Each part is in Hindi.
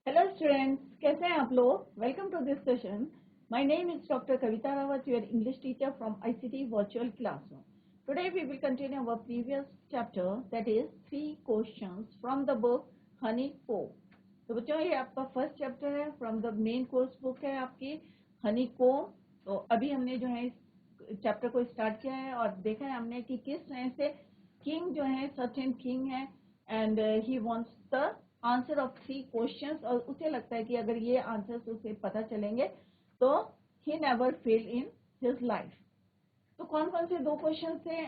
हेलो स्टूडेंट्स, कैसे हैं आप लोग। Welcome to this session. My name is doctor Kavita Rawat, your English teacher from ICT virtual classroom. Today we will continue our previous chapter, that is 3 questions from the book honeycomb. तो बच्चों, ये आपका फर्स्ट चैप्टर है from the main course book है आपकी हनी कोम। तो अभी हमने जो है इस चैप्टर को स्टार्ट किया है और देखा है हमने कि किस तरह से किंग जो है सर्टेन किंग है and he wants the answer of 3 questions, और उसे लगता है कि अगर ये आंसर्स उसे पता चलेंगे तो he never fail in his life. तो कौन कौन से 2 क्वेश्चन थे,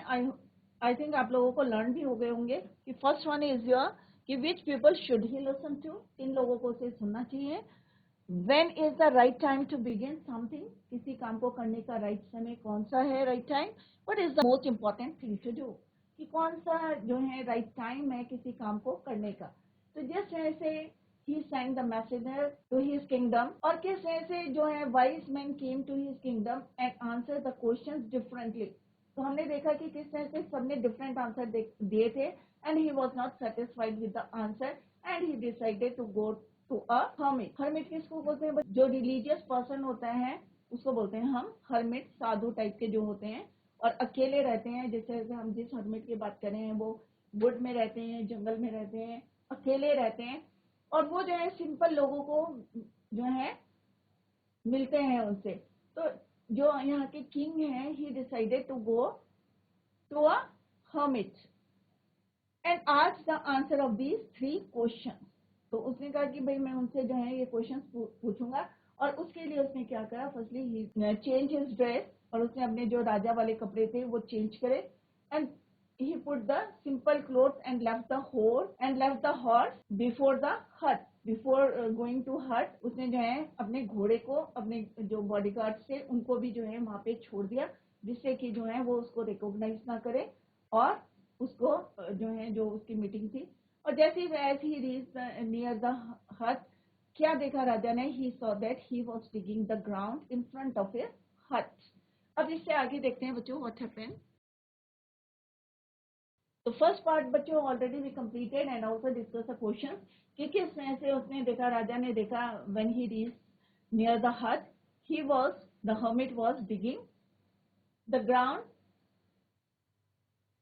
आई थिंक आप लोगों को लर्न भी हो गए होंगे कि फर्स्ट वन इज योर कि which people should he listen to, किन लोगों को उसे सुनना चाहिए। When is the right time to begin something, किसी काम को करने का राइट समय कौन सा है, right time. What is the most important thing to do, कि कौन सा जो है राइट टाइम है किसी काम को करने का। तो जिस तरह से he sent the messenger to his kingdom, और किस तरह से जो है wise men came to his kingdom and answered the questions differently। तो हमने देखा कि किस तरह से सबने डिफरेंट आंसर दिए थे and he was not satisfied with the answer and he decided to go to a hermit। hermit किसको बोलते हैं? जो रिलीजियस पर्सन होता है उसको बोलते हैं हम hermit, साधु टाइप के जो होते हैं और अकेले रहते हैं। जैसे हम जिस hermit की बात कर रहे हैं वो वुड में रहते हैं, जंगल में रहते हैं, अकेले रहते हैं और वो जो है सिंपल लोगों को जो है मिलते हैं उनसे। तो जो यहाँ के किंग हैं, he decided to go to a hermit and ask the answer of these 3 question. तो उसने कहा कि भाई मैं उनसे जो है ये क्वेश्चन पूछूंगा, और उसके लिए उसने क्या करा, फर्स्टली ही चेंज हिज ड्रेस, और उसने अपने जो राजा वाले कपड़े थे वो चेंज करे and he put the simple clothes and left the horse before the hut। before going to hut, उसने जो है अपने घोड़े को अपने जो बॉडीगार्ड थे उनको भी जो है वहां पे छोड़ दिया, जिससे कि जो है वो उसको रिकॉग्नाइज ना करे और उसको जो है जो उसकी मीटिंग थी। और जैसे ही as he reach near the hut, क्या देखा राजा ने, he saw that he was digging the ground in front of his hut. अब इससे आगे देखते हैं बच्चों व्हाट हैपेंड। तो फर्स्ट पार्ट बच्चों already we completed and also discuss the question कि किस तरह से उसने देखा, राजा ने देखा when he reach near the hut, he was the hermit was digging the ground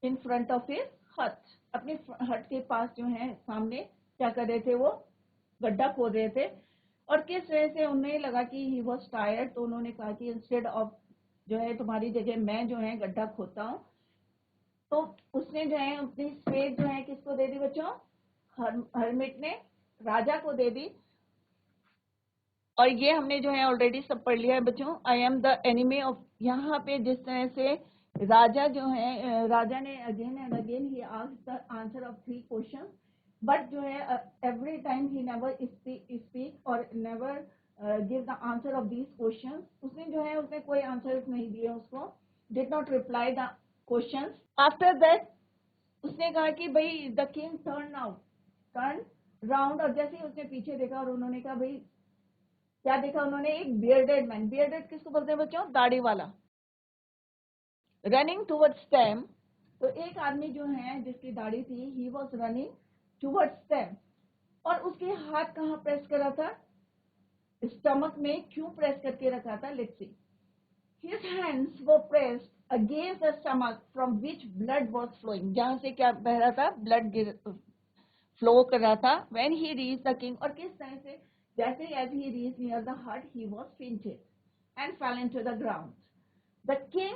in front of his हट। अपने हट के पास जो है सामने क्या कर रहे थे, वो गड्ढा खोद रहे थे। और किस तरह से उन्हें लगा कि ही वॉज टायर्ड, तो उन्होंने कहा कि इंस्टेड ऑफ जो है तुम्हारी जगह मैं जो है गड्ढा खोदता हूँ। तो उसने जो है अपनी स्पेड जो है किसको दे दी बच्चों, हरमिट ने राजा को दे दी। और ये हमने जो है ऑलरेडी सब पढ़ लिया है बच्चों, I am the enemy of. यहाँ पे जिस तरह से राजा जो है, राजा ने again and again he asked the answer of 3 question, but जो है every time he never speak और never give the answer of these question. उसने जो है उसने कोई आंसर नहीं दिए उसको, did not reply the question. After that उसने कहा कि भाई द किंग टर्न राउंड, और जैसे ही उसने पीछे देखा और उन्होंने कहा भाई क्या देखा उन्होंने, एक बियर्डेड मैन। बियर्डेड किसको बोलते हैं बच्चों, दाढ़ी वाला। रनिंग टूवर्ड्स देम, तो एक आदमी जो है जिसकी दाढ़ी थी, he was running towards them, और उसके हाथ कहाँ प्रेस करा था, स्टमक में। क्यों प्रेस करके रखा था, let's see. His hands were pressed against the stomach from which blood was flowing, जहां से क्या बह रहा था, ब्लड फ्लो कर रहा था। When he reach the king, और किस तरह से जैसे as he reach near the hut, he was fainted and fell into the ground. The king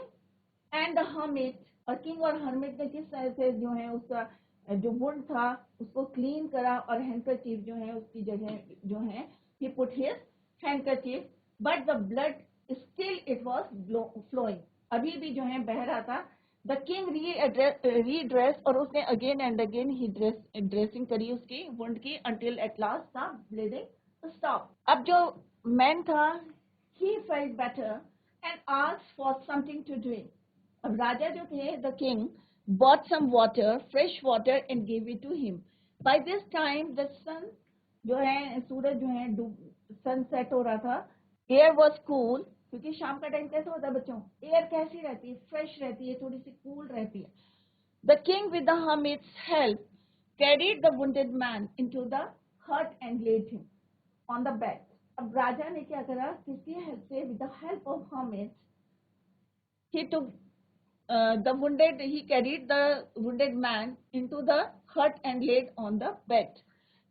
and the hermit, और किंग और हर्मिट ने किस तरह से जो है उसका जो वुंड था उसको क्लीन करा, और हैंडकरचीफ जो है उसकी जगह जो है he put his handkerchief, but the blood still it was flowing, अभी भी जो है बह रहा था। द किंग रीड्रेस, और उसने again and again he dressing करी उसकी वुंड की, until at last the bleeding stop. अब जो मैन था, he felt better and asked for something to drink. अब राजा जो थे, the king bought some water, fresh water, and gave it to him. By this time the sun जो है, सूरज जो है सनसेट हो रहा था। एयर वॉज कूल, क्योंकि शाम का टाइम कैसा होता है बच्चों, एयर कैसी रहती है, फ्रेश रहती है, थोड़ी सी कूल रहती है। The king with the hermit's help carried the wounded man into the hut and laid him। on the bed. अब राजा ने क्या करा, किसकी हेल्प से, with the help of hermit, he took he carried the wounded man into the hut and laid on the bed.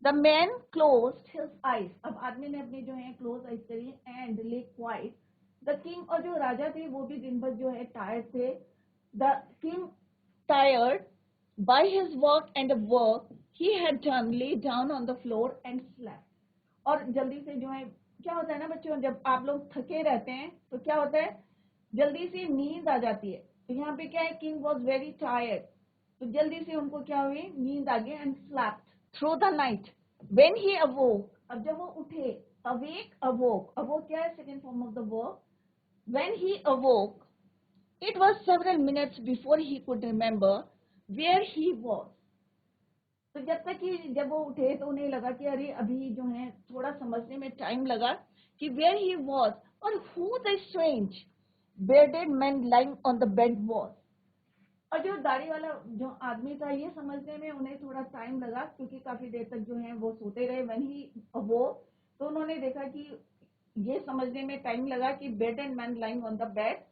The man closed his eyes. अब आदमी ने अपनी जो है close eyes करी and lay quiet. The king, और जो राजा थे वो भी दिन भर जो है tired थे. The king, tired by his work and the work he had done, lay down on the floor and slept. और जल्दी से जो है, क्या होता है ना बच्चों, जब आप लोग थके रहते हैं तो क्या होता है, जल्दी से नींद आ जाती है. तो यहाँ पे क्या है, किंग वॉज वेरी टायर्ड, तो जल्दी से उनको क्या हुई, नींद आ गई and slept through the night. When he awoke, अब जब वो उठे, अवेक अवोक, अवोक क्या है, second form of the verb. When he awoke, it was several minutes before he could remember where he was. तो जब तक कि जब वो उठे तो उन्हें लगा कि अरे अभी जो है थोड़ा समझने में टाइम लगा कि वेयर ही वाज और who the strange bearded man lying on the bed was. और जो दाढ़ी वाला जो आदमी था, ये समझने में उन्हें थोड़ा टाइम लगा क्योंकि काफी देर तक जो है वो सोते रहे. when he awoke, तो उन्होंने देखा कि ये समझने में टाइम लगा कि bearded man lying on the bed.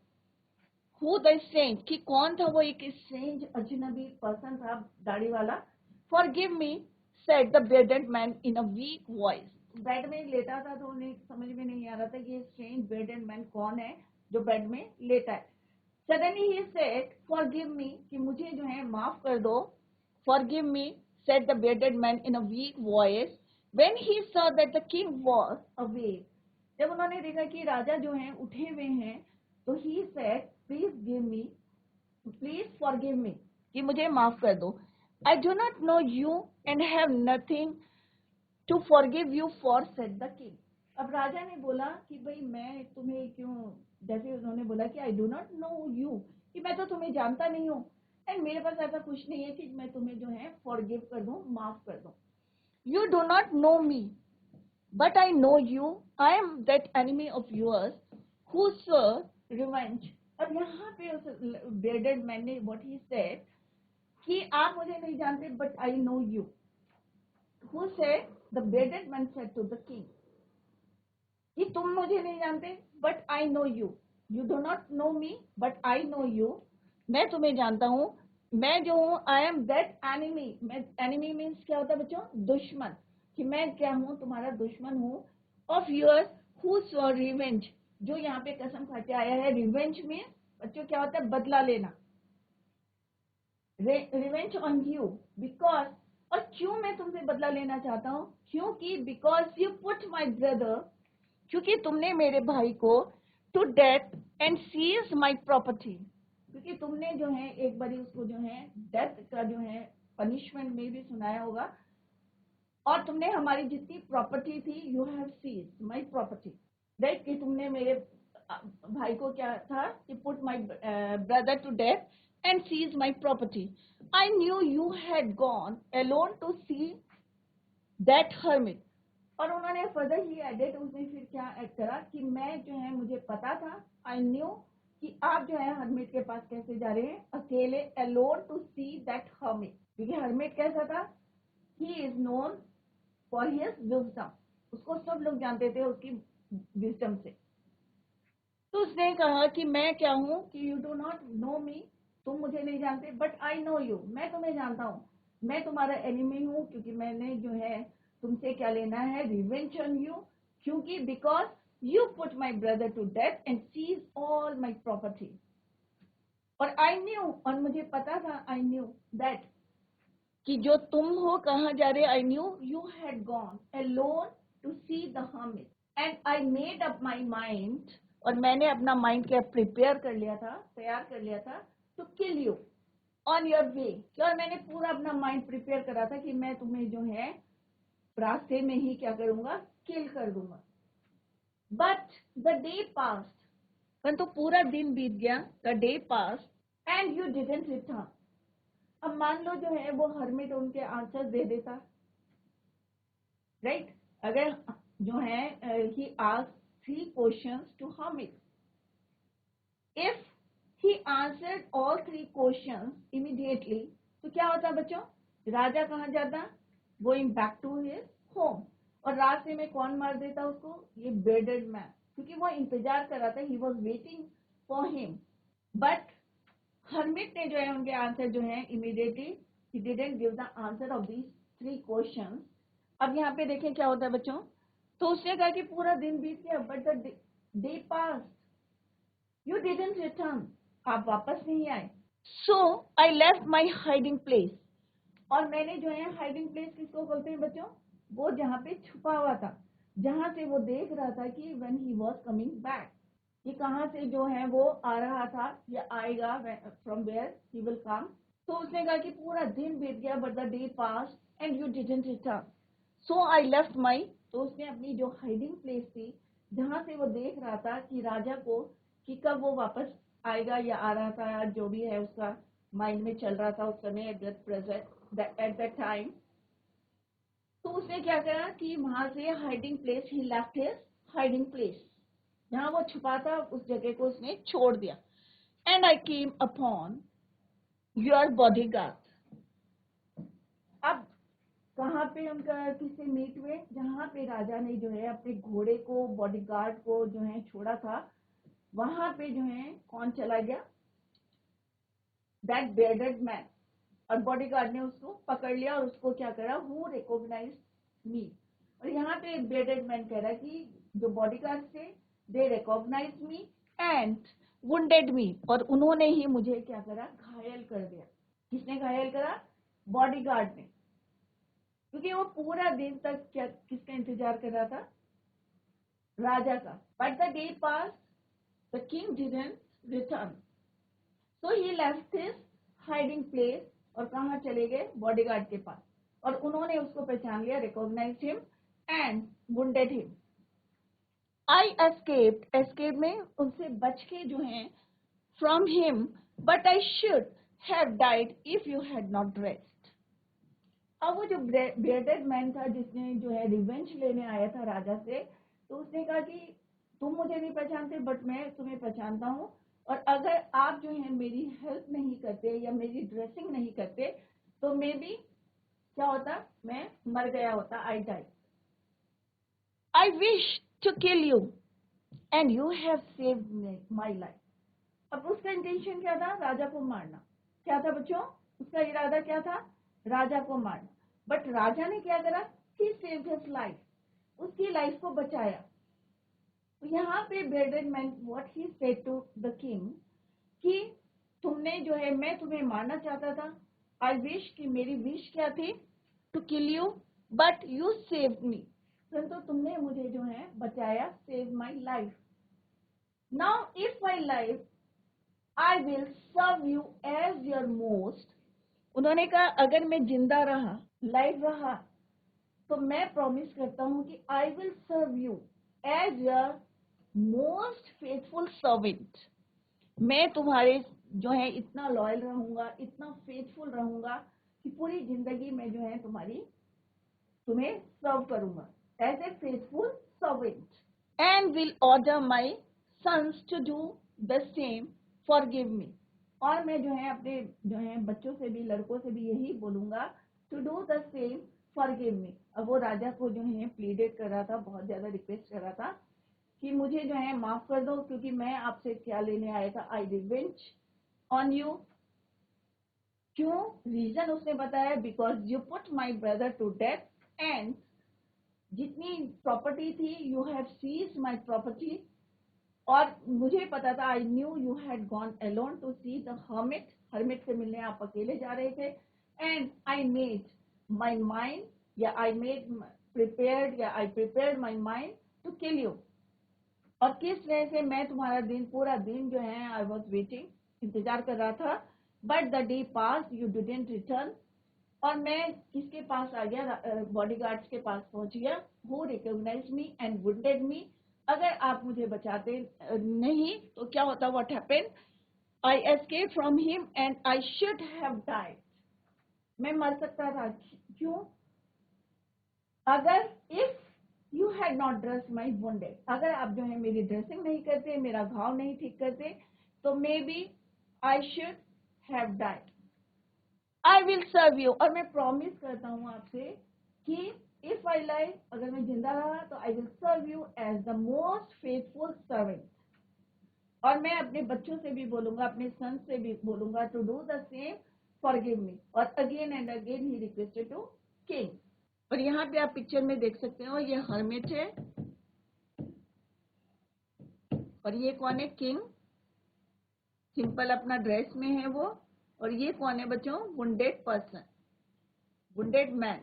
who the strange, कि कौन था वो, एक strange अजनबी पर्सन था दाढ़ी वाला. forgive me, said the bearded man in a weak voice. Bed में लेटा था तो उन्हें समझ में नहीं आ रहा था कि ये strange bearded man कौन है जो बेड में लेटा है. Suddenly he said, forgive me, कि मुझे जो है माफ कर दो. Forgive me, said the bearded man in a weak voice. When he saw that the king was awake, जब उन्होंने देखा कि राजा जो हैं उठे हुए हैं, तो he said, please forgive me, कि मुझे माफ कर दो. I do not know you and have nothing to forgive you for, said the king. अब राजा ने बोला कि भाई मैं तुम्हें क्यों, जैसे उन्होंने बोला कि I do not know you, कि मैं तो तुम्हें जानता नहीं हूँ, एंड मेरे पास ऐसा कुछ नहीं है कि मैं तुम्हें जो है फॉरगिव कर दूं, माफ कर दूं. You do not know me but I know you, I am that enemy of yours who sought revenge. अब यहाँ पे उस bearded man ने what he said कि आप मुझे नहीं जानते but I know you. Who said? The bearded man said to the king, कि तुम मुझे नहीं जानते but I know you. You do not know me but I know you, मैं तुम्हें जानता हूँ, मैं जो हूँ आई एम दैट एनिमी. मैं, एनिमी मीन्स क्या होता है बच्चों, दुश्मन, कि मैं क्या हूँ, तुम्हारा दुश्मन हूँ. Of yours who saw revenge, जो यहाँ पे कसम खा के आया है. रिवेंज में बच्चों क्या होता है, बदला लेना. रिवेंज ऑन यू बिकॉज, और क्यों मैं तुमसे बदला लेना चाहता हूँ, क्योंकि because you put my brother, क्योंकि तुमने मेरे भाई को to death and seize my property, क्योंकि तुमने जो है एक बारी उसको जो है डेथ का जो है पनिशमेंट में भी सुनाया होगा, और तुमने हमारी जितनी प्रॉपर्टी थी, you have seize my property, right, कि तुमने मेरे भाई को क्या था कि put my brother to death and seize my property. I knew you had gone alone to see that hermit. और उन्होंने फर्दर ही एडेड, उसने फिर क्या ऐड करा कि मैं जो है मुझे पता था, आई न्यू, कि आप जो है हर्मिट के पास कैसे जा रहे हैं अकेले, alone to see that hermit, क्योंकि हर्मिट कैसा था, he is known for his wisdom, उसको सब लोग जानते थे उसकी विजडम से. तो उसने कहा कि मैं क्या हूँ, कि यू डू नॉट नो मी, तुम मुझे नहीं जानते, बट आई नो यू, मैं तुम्हें जानता हूँ, मैं तुम्हारा एनिमी हूँ, क्योंकि मैंने जो है तुमसे क्या लेना है, रिवेंज ऑन यू, क्योंकि because you put my brother to death and seize all my property. और आई न्यू, और मुझे पता था, आई न्यू दैट, कि जो तुम हो कहाँ जा रहे, I knew you had gone alone to see the hermit and I made up my mind, और मैंने अपना माइंड क्या प्रिपेयर कर लिया था, तैयार कर लिया था, to kill you on your way, और मैंने पूरा अपना माइंड प्रिपेयर करा था कि मैं तुम्हें जो है रास्ते में ही क्या करूंगा, किल कर दूंगा. बट द डे पास्ट, परंतु पूरा दिन बीत गया, the day past and you didn't return. अब मान लो जो है वो हर्मिट उनके आंसर दे देता, राइट, अगर जो है he asked 3 questions to hermit, if he answered all 3 questions immediately, तो क्या होता बच्चों, राजा कहाँ जाता, going back to his home, और रास्ते में कौन मार देता उसको, ये बेडेड मैन, क्योंकि वो इंतजार कर रहा था, he was waiting for him. But hermit ने जो है उनके आंसर जो है immediately he didn't give the answer of these 3 questions. अब यहाँ पे देखें क्या होता है बच्चों, तो उसने कहा कि पूरा दिन बीत गया, but the day pass, you didn't return, आप वापस नहीं आए। So I left my hiding place, और मैंने जो है हाइडिंग प्लेस किसको बोलते हैं बच्चों, वो जहाँ पे छुपा हुआ था, जहां से वो देख रहा था कि when he was coming back, कि कहाँ से जो है वो आ रहा था या आएगा, from where he will come. तो उसने कहा कि पूरा दिन बीत गया, but the day pass and you didn't return, so I left my. तो उसने अपनी जो हाइडिंग प्लेस थी, जहां से वो देख रहा था कि राजा को, कि कब वो वापस आएगा या आ रहा था, जो भी है उसका माइंड में चल रहा था उस समय, at that present, eight that time. तो उसने क्या करा कि वहां से हाइडिंग प्लेस, ही लेफ्ट हिज हाइडिंग प्लेस, जहां वो छुपा था उस जगह को उसने छोड़ दिया। And I came upon your bodyguard. अब कहाँ पे उनका किससे मीट हुए, जहां पे राजा ने जो है अपने घोड़े को, बॉडीगार्ड को जो है छोड़ा था, वहां पे जो है कौन चला गया, दैट बेयर्डेड मैन। और बॉडीगार्ड ने उसको पकड़ लिया और उसको क्या करा, हु रिकॉग्नाइज मी। और यहाँ पे बेयर्डेड मैन कह रहा है कि जो बॉडीगार्ड थे, दे रिकॉग्नाइज मी एंड वुंडेड मी, और उन्होंने ही मुझे क्या करा, घायल कर दिया। किसने घायल करा, बॉडीगार्ड ने, क्योंकि वो पूरा दिन तक क्या किसका इंतजार कर रहा था, राजा का। But the day pass, the king didn't return, so he left his hiding place, और कहाँ चले गए, बॉडीगार्ड के पास, और उन्होंने उसको पहचान लिया, recognise him and wounded him. I escaped, escape में उनसे बच के जो है, from him, but I should have died if you had not rest. अब वो जो बेयर्डेड मैन था, जिसने जो है रिवेंज लेने आया था राजा से, तो उसने कहा कि तुम मुझे नहीं पहचानते, बट मैं तुम्हें पहचानता हूँ, और अगर आप जो है मेरी हेल्प नहीं करते या मेरी ड्रेसिंग नहीं करते, तो मे बी क्या होता, मैं मर गया होता, I die. I wish to kill you and you have saved my life. अब उसका इंटेंशन क्या था, राजा को मारना। क्या था बच्चों, उसका इरादा क्या था, राजा को मारना। बट राजा ने क्या करा, ही सेव्ड हिज लाइफ, उसकी लाइफ को बचाया। तो यहाँ पे bearded man what he said to the king, कि तुमने जो है, मैं तुम्हें मारना चाहता था, आई विश, कि मेरी विश क्या थी, to kill you, but you saved me, परंतु तुमने मुझे जो है बचाया, save my life. Now if I live, I will serve you as your most. उन्होंने कहा अगर मैं जिंदा रहा, लाइव रहा, तो मैं प्रॉमिस करता हूं कि I will serve you as your most faithful servant. मैं तुम्हारे जो है इतना लॉयल रहूंगा, इतना फेथफुल रहूंगा, कि पूरी जिंदगी में जो है तुम्हें सर्व करूंगा as a faithful servant, and will order my sons to do the same, forgive me. और मैं जो है अपने जो है बच्चों से भी, लड़कों से भी यही बोलूंगा, to do the same, forgive me. अब वो राजा को जो है प्लीडेड कर रहा था, बहुत ज्यादा रिक्वेस्ट कर रहा था कि मुझे जो है माफ कर दो, क्योंकि मैं आपसे क्या लेने आया था, आई रिवेंज ऑन यू। क्यों, रीजन उसने बताया, because you put my brother to death, and जितनी प्रॉपर्टी थी, you have seized my property, और मुझे पता था, I knew you had gone alone to see the hermit, hermit से मिलने आप अकेले जा रहे थे, and I made my mind, या आई मेड प्रिपेयर्ड, या I prepared my mind to kill you. और किस तरह से मैं तुम्हारा दिन, पूरा दिन जो है, आई वॉज वेटिंग, इंतजार कर रहा था, but the day pass, you didn't return, और मैं किसके पास आ गया, बॉडीगार्ड्स के पास पहुंच गया, who recognise me and wounded me. अगर आप मुझे बचाते नहीं, तो क्या होता, what happened, I escape from him and I should have died. मैं मर सकता था। क्यों, अगर if you had not dress my wounded, अगर आप जो है मेरी ड्रेसिंग नहीं करते, मेरा घाव नहीं ठीक करते, तो maybe I should have died. I will serve you, और मैं प्रॉमिस करता हूं आपसे कि इफ माई लाइफ, अगर मैं जिंदा रहा तो I will serve you as the most faithful servant. और मैं अपने बच्चों से भी बोलूंगा, अपने सन से भी बोलूंगा to do the same, forgive me. और again and again he requested to king. और यहाँ पे आप पिक्चर में देख सकते हो, ये हर्मिट है और ये कौन है? किंग। सिंपल अपना ड्रेस में है वो। और ये कौन है बच्चों? Wounded person, wounded man.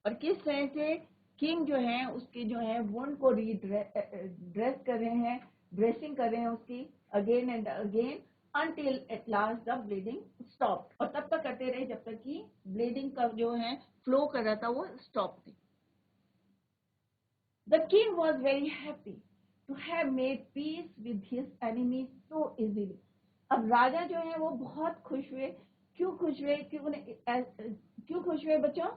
और किस तरह से किंग जो है उसके जो है वुंड को ड्रेस कर रहे हैं, ड्रेसिंग कर रहे हैं उसकी, again and again, until at last the bleeding stopped। और तब तक करते रहे जब तक कि ब्लीडिंग का जो है फ्लो कर रहा था वो स्टॉप थी। The king was very happy to have made peace with his enemies so easily। अब राजा जो है वो बहुत खुश हुए। क्यों खुश हुए? क्यों खुश हुए बच्चों?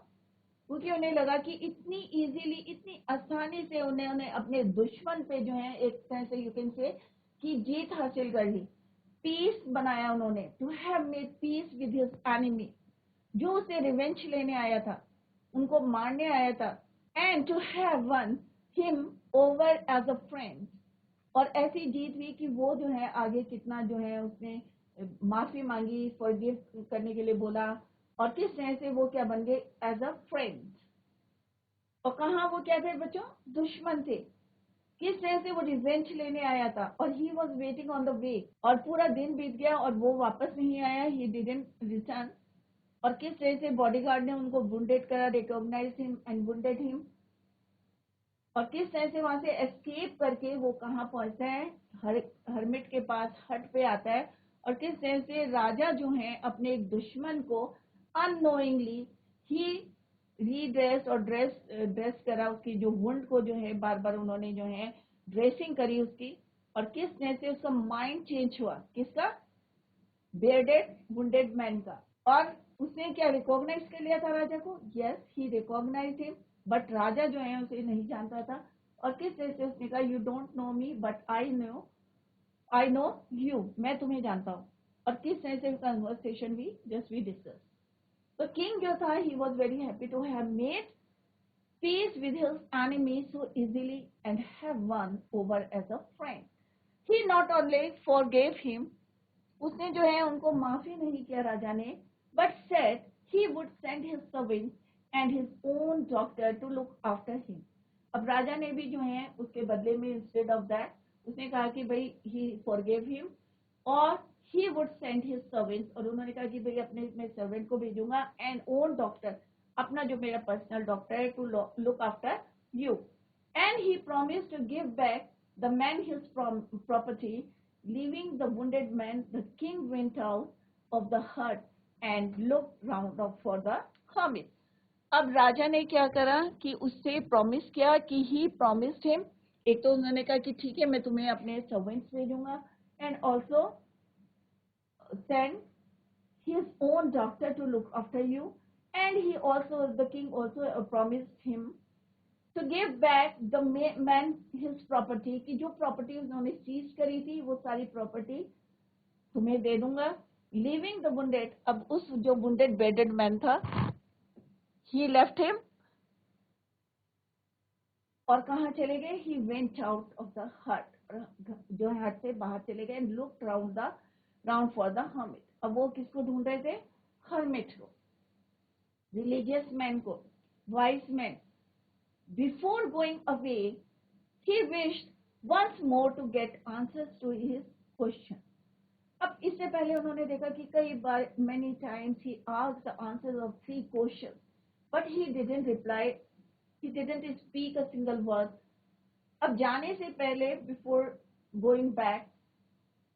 क्योंकि उन्हें लगा कि इतनी इजीली, इतनी आसानी से उन्होंने अपने दुश्मन पे जो है एक तरह से यू कैन से कि जीत हासिल कर ली। पीस बनाया उन्होंने, to have made peace with his enemy, जो उसे रिवेंज लेने आया था, उनको मारने आया था। And to have won him over as a friend. और ऐसी जीत हुई कि वो जो है आगे कितना जो है उसने माफी मांगी, फॉरगिव करने के लिए बोला। और किस तरह से वो क्या बन गए? As a friend. और कहाँ वो क्या थे बच्चों? दुश्मन थे। किस तरह से वो रिवेंज लेने आया था। और ही was waiting on the way. और पूरा दिन बीत गया और वो वापस नहीं आया, ही डिडंट रिटर्न। और किस तरह से बॉडीगार्ड ने उनको वुंडेड करा, recognise him and wounded him. और किस तरह से वहां से एस्केप करके वो कहाँ पहुंचता है? हरमिट के पास, हट पे आता है। और किस तरह से राजा जो है अपने एक दुश्मन को अननोइंगली ही रीड्रेस और ड्रेस करा, उसकी जो वुंड को जो है बार बार उन्होंने जो है ड्रेसिंग करी उसकी। और किस तरह से उसका माइंड चेंज हुआ, किसका? बेयर्डेड वुंडेड मैन का। और उसने क्या रिकॉग्नाइज कर लिया था राजा को? Yes, he recognise him. But राजा जो है उसे नहीं जानता था। और किस तरह से उसने कहा, you don't know me but I know you, मैं तुम्हें जानता हूँ। और किस तरह से कन्वर्सेशन भी जस्ट वी डिस्कस। तो किंग जो था, he was very happy to have made peace with his enemy so easily and have won over as a friend. He not only forgave him, उसने जो है उनको माफी नहीं किया राजा ने, but said he would send his servants and his own doctor to look after him। अब राजा ने भी जो है उसके बदले में instead of that उसने कहा कि भाई he forgave him और he would send his servants, और उन्होंने कहा कि भाई अपने मैं सर्वेंट को भेजूंगा, and own doctor, अपना जो मेरा पर्सनल डॉक्टर है, to look after you. And he promise to give back the man his property, leaving the wounded man. The king went out of the hut and look round of for the hermit. अब राजा ने क्या करा कि उससे प्रॉमिस किया कि ही प्रॉमिस्ड हिम। एक तो उन्होंने कहा कि ठीक है मैं तुम्हें अपने सर्वेंट्स भेजूंगा, and also send his own doctor to look after you, and the king also promised him to give back the man his property, कि जो प्रॉपर्टी उन्होंने सीज करी थी वो सारी प्रॉपर्टी तुम्हें दे दूंगा। लिविंग द वुंडेड, अब उस जो वुंडेड बेडेड मैन था, ही लेफ्ट हिम, और कहाँ चले गए? He went out of the हट, जो हट से बाहर चले गए, and look round for the hermit. अब वो किसको ढूंढ रहे थे? हर्मिट को, religious man को, wise man। Before going away, he wished once more to get answers to his question। अब इससे पहले उन्होंने देखा कि कई बार many times he asked the answers of 3 questions, but he didn't reply, he didn't speak a single word। अब जाने से पहले, before going back,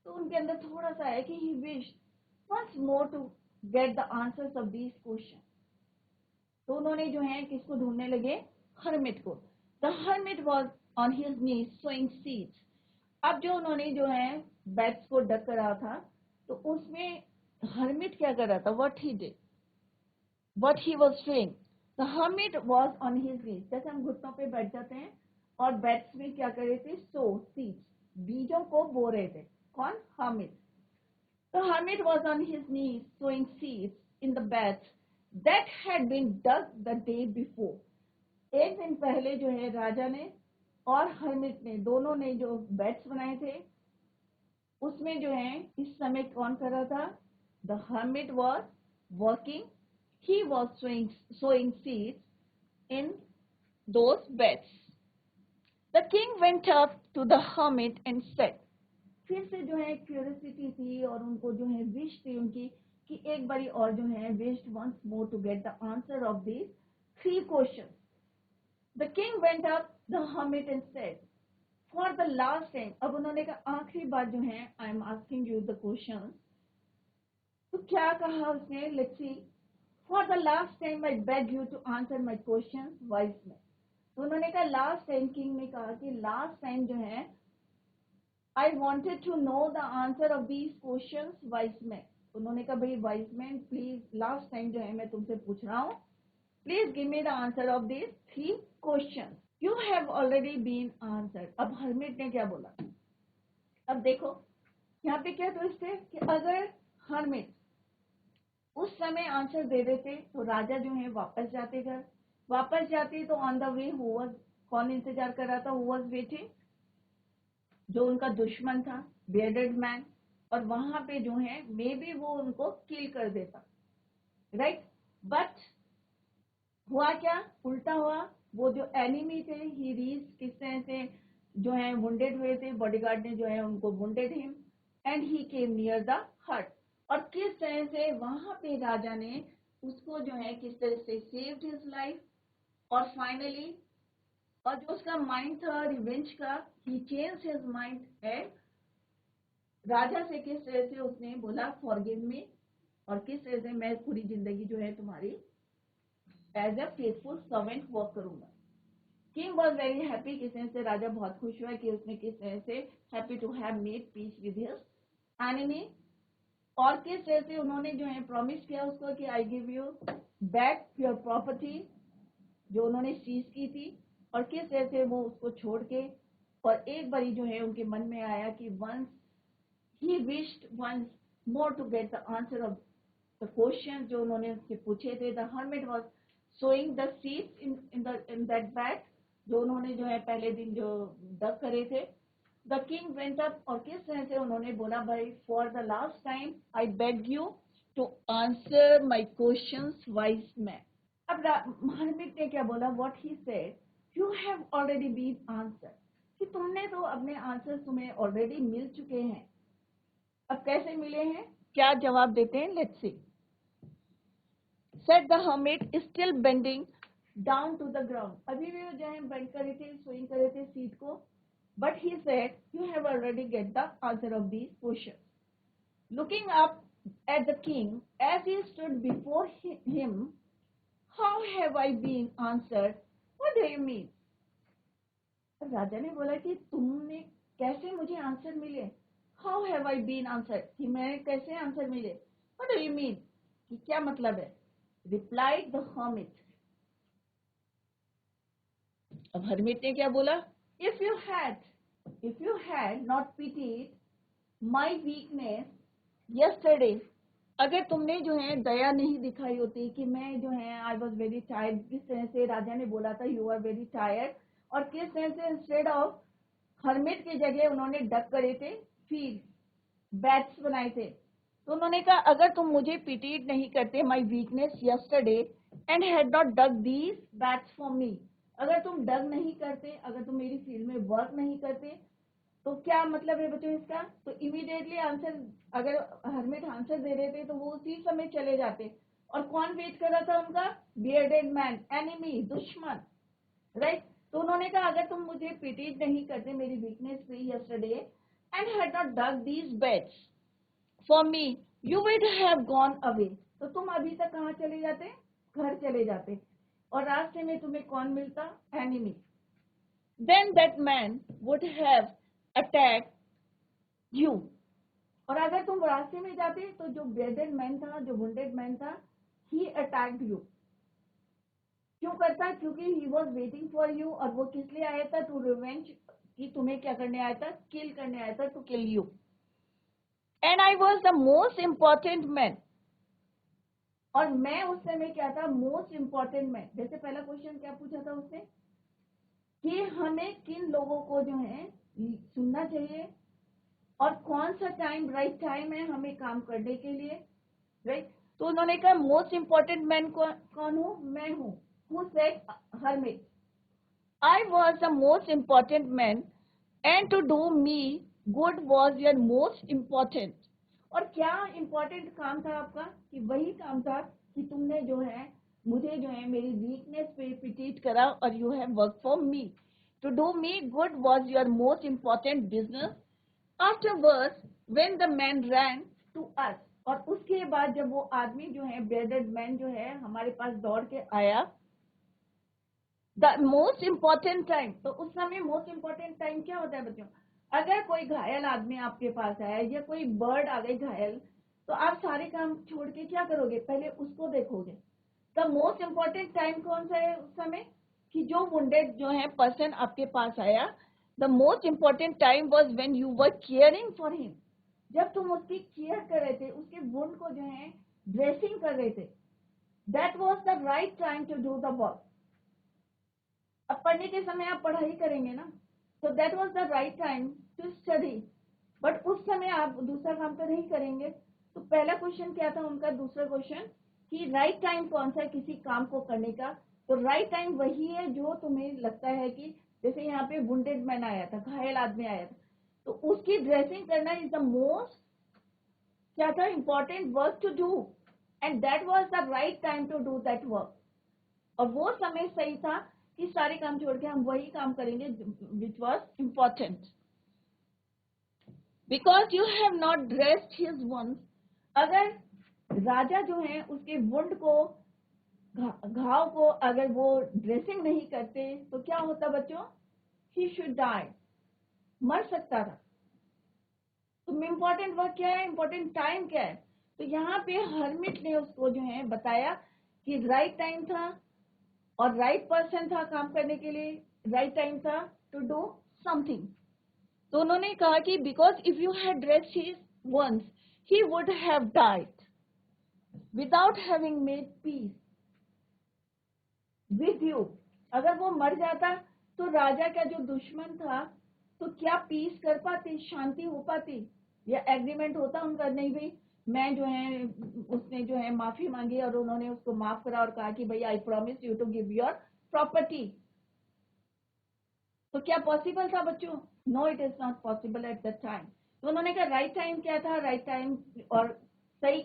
तो उनके अंदर थोड़ा सा है कि he wished once more to get the answers of these questions। तो उन्होंने जो है किसको ढूंढने लगे? हर्मिट को। The hermit was on his knees sowing seeds. अब जो उन्होंने जो है बैट्स को डक करा था, तो उसमें हर्मिट क्या कर रहा था? What he did, what he was doing. The hermit was on his नीज, जैसे हम घुटनों पे बैठ जाते हैं और बैट्स में क्या कर रहे थे? सो सीड्स, बीजों को बो रहे थे। कौन? Hermit. The hermit was on his knees sowing seeds in the beds that had been dug the day before. एक दिन पहले जो है राजा ने और हर्मिट ने दोनों ने जो बेड्स बनाए थे उसमें जो है इस समय कौन कर रहा था? The hermit was working, he was sowing seeds in those beds. The king went up to the hermit and said. फिर से जो है क्यूरियोसिटी थी और उनको जो है विश थी उनकी कि एक बारी और जो है wished once more to get the answer of these 3 questions. The king went up the hermit and said for the last time. अब उन्होंने कहा आखिरी बार जो है I am asking you the question. तो क्या कहा उसने? Let's see. For the last time I beg you to answer my question wisely. तो उन्होंने कहा लास्ट टाइम, किंग ने कहा कि लास्ट टाइम जो है I wanted to know the answer of these questions wise men. उन्होंने कहा भाई wise men please last time जो है मैं तुमसे पूछ रहा हूँ please give me the answer of these 3 questions. You have already been answered. अब हर्मिट ने क्या बोला? अब देखो यहाँ पे क्या ट्विस्ट है कि अगर हर्मिट उस समय आंसर दे देते तो राजा जो है वापस जाते घर. वापस जाते तो ऑन द वे कौन इंतजार कर रहा था? Who was waiting? जो उनका दुश्मन था, बियर्डेड मैन. और वहां पे जो है मे बी वो उनको किल कर देता, राइट. बट हुआ क्या? उल्टा हुआ. वो जो एनिमी थे ही रीच किस तरह से जो है वुंडेड हुए थे. बॉडीगार्ड ने जो है उनको wounded him and he came near the हट. और किस तरह से वहां पे राजा ने उसको जो है किस तरह से सेव्ड हिज लाइफ. और फाइनली और जो उसका माइंड था रिवेंज का, ही चेंज हिज माइंड एंड राजा से किस तरह से उसने बोला फॉरगिव मी. और किस तरह से मैं पूरी जिंदगी जो है तुम्हारी as a faithful servant work करूंगा. King was very happy. किस तरह से राजा बहुत खुश हुआ कि उसने किस तरह से happy to have made peace with his enemy. और किस तरह से उन्होंने जो है प्रॉमिस किया उसको कि I give you back your property जो उन्होंने सीज की थी. और किस तरह से वो उसको छोड़ के और एक बारी जो है उनके मन में आया कि once he wished once more to get the answer of the question जो उन्होंने उससे पूछे थे. The hermit was sowing the seeds in that bag जो उन्होंने जो है पहले दिन जो डग करे थे. द किंग वेंट अप और किस तरह से उन्होंने बोला भाई for the last time I beg you to answer my questions wise man. अब हर्मिट ने क्या बोला? What he said, you have already been answer. कि तुमने तो अपने आंसर तुम्हें ऑलरेडी मिल चुके हैं. अब कैसे मिले हैं? क्या जवाब देते हैं? Let's see. Said the hermit still bending down to the ground. अभी भी वो जो है बेंड कर रहे थे, स्विंग कर रहे थे सीट को. But he said you have already get the answer of these question. Looking up at the king as he stood before him, how have I been answered, what do you mean. राजा ने बोला कि तुमने कैसे मुझे आंसर मिले. How have I been answered कि मैं कैसे आंसर मिले. व्हाट डू यू मीन कि क्या मतलब है. Replied the hermit. अब हर्मिट ने क्या बोला? If you had not pitied my weakness yesterday. अगर तुमने जो है दया नहीं दिखाई होती कि मैं जो है आई वॉज वेरी टायर्ड. किस तरह से राजा ने बोला था यू आर वेरी टायर्ड. और किस तरह से इंस्टेड ऑफ हर्मिट की जगह उन्होंने डक करे थे, फील्ड बैट्स बनाए थे. तो उन्होंने कहा अगर तुम मुझे पिटीड नहीं करते my weakness yesterday and had not dug these bats for me. अगर तुम डग नहीं करते, अगर तुम मेरी फील्ड में वर्क नहीं करते तो क्या मतलब है बच्चों इसका? तो इमीडिएटली आंसर अगर हर्मिट आंसर दे रहे थे तो वो उसी समय चले जाते. और कौन वेट कर रहा था उनका? बियर्डेड मैन, एनिमी, दुश्मन, राइट. तो उन्होंने कहा अगर तुम मुझे पिटीड नहीं करते मेरी वीकनेस पे yesterday and had not dug these beds for me, you would have gone away. तो तुम अभी तक कहाँ चले जाते? घर चले जाते. और रास्ते में तुम्हें कौन मिलता? Enemy. Then that man would have attack you. और अगर तुम रास्ते में जाते तो जो बेडेड मैन था, जो वुंडेड मैन था, ही अटैक्ड यू. क्यों करता? क्योंकि he was waiting for you. और वो किस लिए आया था? To revenge. कि तुम्हें क्या करने आया था? किल करने आया था, to kill you. And I was the most important man. और मैं उस समय क्या था, मोस्ट इम्पोर्टेंट मैन। जैसे पहला क्वेश्चन क्या पूछा था उसने कि हमें किन लोगों को जो है सुनना चाहिए और कौन सा टाइम राइट टाइम है हमें काम करने के लिए, राइट। तो उन्होंने कहा मोस्ट इम्पोर्टेंट मैन कौन हूँ, मैं हूँ। Who said, hermit. I was the most important man and to do me good was your most important। और क्या important काम था आपका, कि वही काम था कि तुमने जो है मुझे जो है मेरी वीकनेस पे पिटीट करा और you have work for me. To do me good was your most important business। Afterwards when the man ran to us, और उसके बाद जब वो आदमी जो है bearded man जो है हमारे पास दौड़ के आया, द मोस्ट इम्पोर्टेंट टाइम। तो उस समय मोस्ट इम्पोर्टेंट टाइम क्या होता है बच्चों, अगर कोई घायल आदमी आपके पास आया या कोई बर्ड आ गई घायल, तो आप सारे काम छोड़ के क्या करोगे, पहले उसको देखोगे। द मोस्ट इम्पोर्टेंट टाइम कौन सा है उस समय, कि जो वुंडेड जो है पर्सन आपके पास आया, the most important time was when you were caring for him. जब तुम उसकी केयर कर रहे थे, उसके वुंड को जो है ड्रेसिंग कर रहे थे, that was the right time to do the work. अब पढ़ने के समय आप पढ़ाई करेंगे ना, तो that was the right time to study. But उस समय आप दूसरा काम तो नहीं करेंगे। तो पहला क्वेश्चन क्या था उनका, दूसरा क्वेश्चन कि राइट टाइम कौन सा है किसी काम को करने का। तो राइट टाइम वही है जो तुम्हें लगता है कि जैसे यहाँ पे वुंडेड मैन आया था, घायल आदमी आया था, तो उसकी ड्रेसिंग करना इज द मोस्ट क्या था, important work to do, and that was the right time to do that work. और वो समय सही था कि सारे काम छोड़ के हम वही काम करेंगे which was important. Because you have not dressed his wounds. अगर राजा जो है उसके वुंड को, घाव को अगर वो ड्रेसिंग नहीं करते तो क्या होता बच्चों, ही शुड डाई, मर सकता था। तो इम्पोर्टेंट वर्क क्या है, इम्पोर्टेंट टाइम क्या है। तो यहाँ पे हर्मिट ने उसको जो है बताया कि राइट टाइम था और राइट पर्सन था काम करने के लिए, राइट टाइम था टू डू समथिंग। तो उन्होंने कहा कि because if you had dressed his once he would have died without having made peace with you. अगर वो मर जाता तो राजा का जो दुश्मन था तो क्या पीस कर पाते, शांति हो पाती, या एग्रीमेंट होता उनका, नहीं भाई मैं जो है, उसने जो है माफी मांगी और उन्होंने उसको माफ करा और कहा कि भाई I promise you to give your property. तो क्या पॉसिबल था बच्चों, no it is not possible at that time. तो उन्होंने कहा राइट टाइम क्या था, राइट टाइम और सही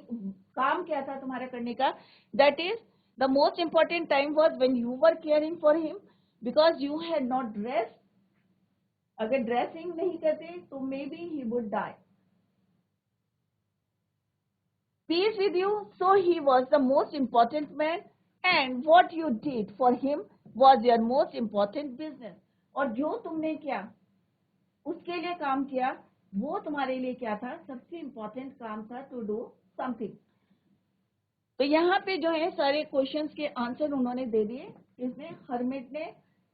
काम क्या था तुम्हारा करने का, that is the most important time was when you were caring for him because you had not dress. अगर ड्रेसिंग नहीं करते तो maybe he would die. Peace with you, so he was the most important man, and what you did for him was your most important business। और जो तुमने किया उसके लिए काम किया वो तुम्हारे लिए क्या था, सबसे इम्पोर्टेंट काम था, टू डू समथिंग। तो यहाँ पे जो है सारे क्वेश्चंस के आंसर उन्होंने दे दिए, इसने हर्मिट ने,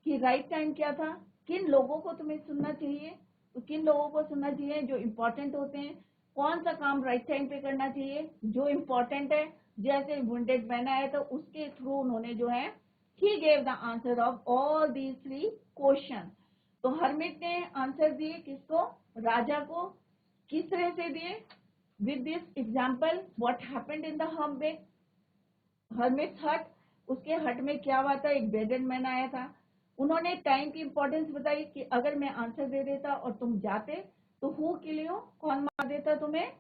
कि राइट टाइम क्या था, किन लोगों को तुम्हें सुनना चाहिए, तो किन लोगों को सुनना चाहिए जो इम्पोर्टेंट होते हैं, कौन सा काम राइट टाइम पे करना चाहिए जो इम्पोर्टेंट है। जैसे वुंडेड मैन आया तो उसके थ्रू उन्होंने जो है he gave the answer of all these 3 question. तो हर्मिट ने आंसर दिए किसको, राजा को। किस तरह से दिए, with this example what happened in the hermit हट। उसके हट में क्या हुआ था, एक बेडेड मैन आया था। उन्होंने टाइम की इंपॉर्टेंस बताई कि अगर मैं आंसर दे देता और तुम जाते तो हु किल यू, कौन मार देता तुम्हें,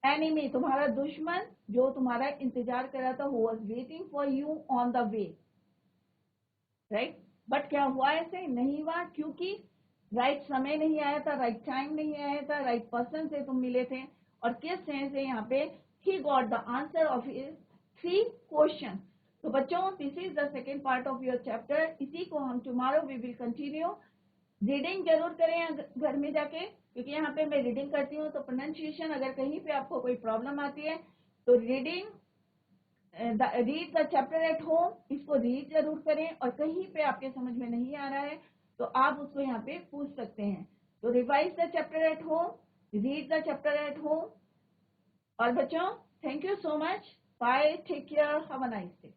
एनिमी, तुम्हारा दुश्मन जो तुम्हारा इंतजार कर रहा था, who was waiting for you on the way, right. But क्या हुआ, ऐसे नहीं हुआ क्योंकि राइट समय नहीं आया था, राइट टाइम नहीं आया था, राइट पर्सन से तुम मिले थे। और किस तरह से यहाँ पे he got the answer of his 3 questions। तो बच्चों this is the second part of your chapter. इसी को हम tomorrow we will continue. Reading जरूर करें घर में जाके, क्योंकि यहाँ पे मैं रीडिंग करती हूँ। तो प्रोनाउंसिएशन अगर कहीं पे आपको कोई प्रॉब्लम आती है तो read the chapter at home, इसको रीड जरूर करें। और कहीं पे आपके समझ में नहीं आ रहा है तो आप उसको यहाँ पे पूछ सकते हैं। तो revise the chapter at home, read the chapter at home. और बच्चों thank you so much Bye. Take care. Have a nice day.